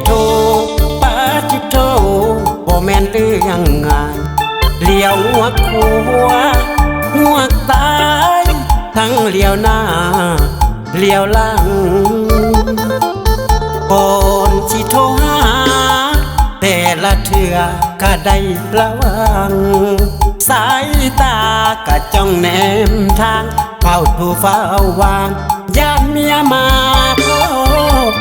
โทปาจิโทบ่แม่นเรื่องง่ายเลี้ยวหัวขัวหัวตายทั้งเลี้ยวหน้าเลี้ยวหลังก่อนสิโทรหาแต่ละเทื่อก็ได้ระวังสายตาก็จ้องแนมทางเฝ้าทูเฝ้าวางย่านเมียมาพบ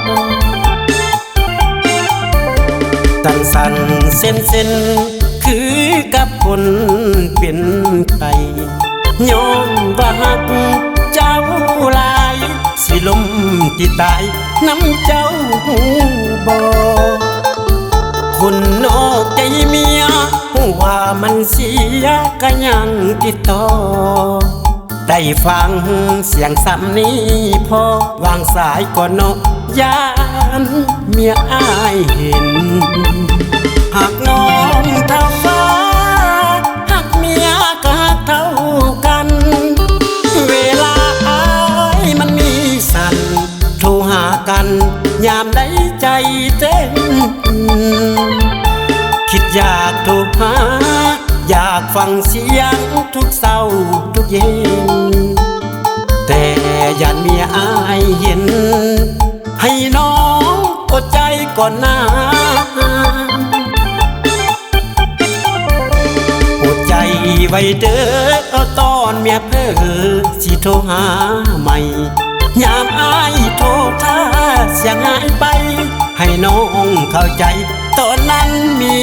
ตั้งสั่นเส้นคือกับคนเป็นไก่ย้อนว่าหักเจ้าลายสิลมที่ตายน้ำเจ้าบ่คนนอกใจเมียว่ามันเสียก็ยังติดต่อได้ฟังเสียงซ้ำนี้พอวางสายก่อนเนาะยานเมียอายเห็นหากน้องเท่าฟ้าหากเมียก็หักเท่ากันเวลาอายมันมีสั่นโทรหากันยามได้ใจเต้นคิดอยากโทรหาอยากฟังเสียงทุกเศร้าทุกเย็นแต่ยันเมียอายเห็นให้น้องอดใจก่อนนะอดใจไว้เด้อตอนเมียเพ้อสิโทรหาใหม่ยามอายโทรถ้าเสียงหายไปให้น้องเข้าใจตอนนั้นเมี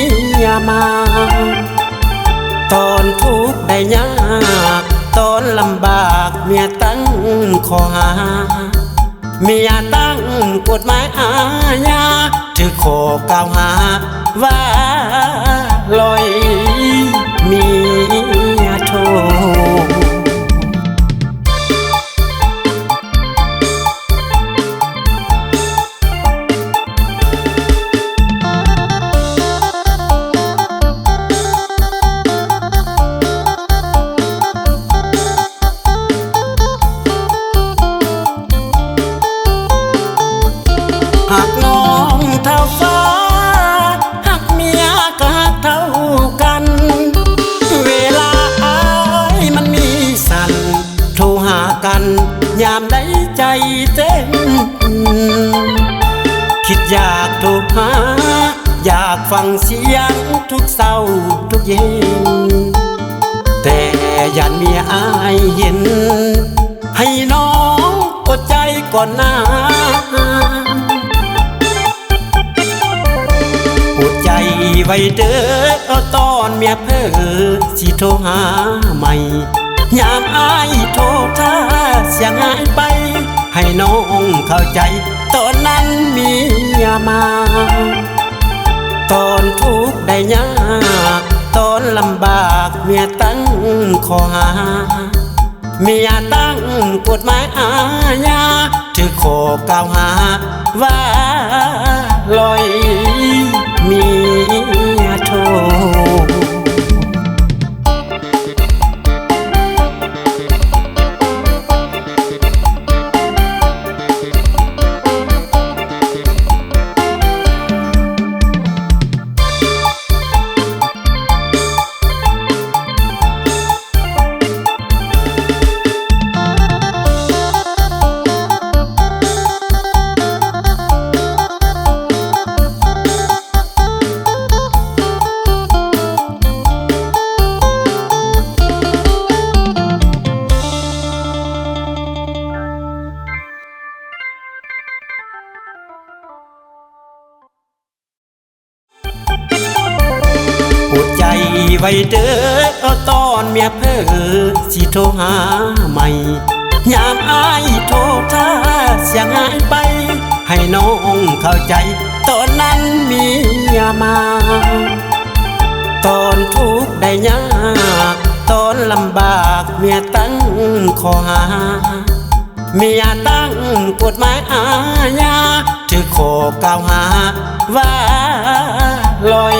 ยมาตอนทุกข์ได้ยากตอนลำบากเมียตั้งขอหาเมียตั้งกฎหมายอาญาถือขอกล่าวหาว่าลอยเมียโทหากน้องเท่าฟ้าหากเมียก็หักเท่ากันเวลาอายมันมีสั่นโทรหากันยามได้ใจเต้นคิดอยากโทรหาอยากฟังเสียงทุกเศร้าทุกเย็นแต่ยันเมียอายเห็นให้น้องอดใจก่อนนะอดใจไว้เด้อตอนเมียเพ้อสิโทรหาใหม่ยามอายโทรถ้าเสียงหายไปให้น้องเข้าใจตอนนั้นเมียมาตอนทุกข์ได้ยากตอนลำบากเมียตั้งขอหาเมียตั้งกฎหมายอาญาถือขอกล่าวหาว่าลอยเมียโทอดใจไว้เด้อตอนเมียเพ้อสิโทรหาใหม่ยามอายโทรถ้าเสียงหายไปให้น้องเข้าใจตอนนั้นเมียมาตอนทุกข์ได้ยากตอนลำบากเมียตั้งขอหาเมียตั้งกฎหมายอาญาถือขอกล่าวหาว่าลอย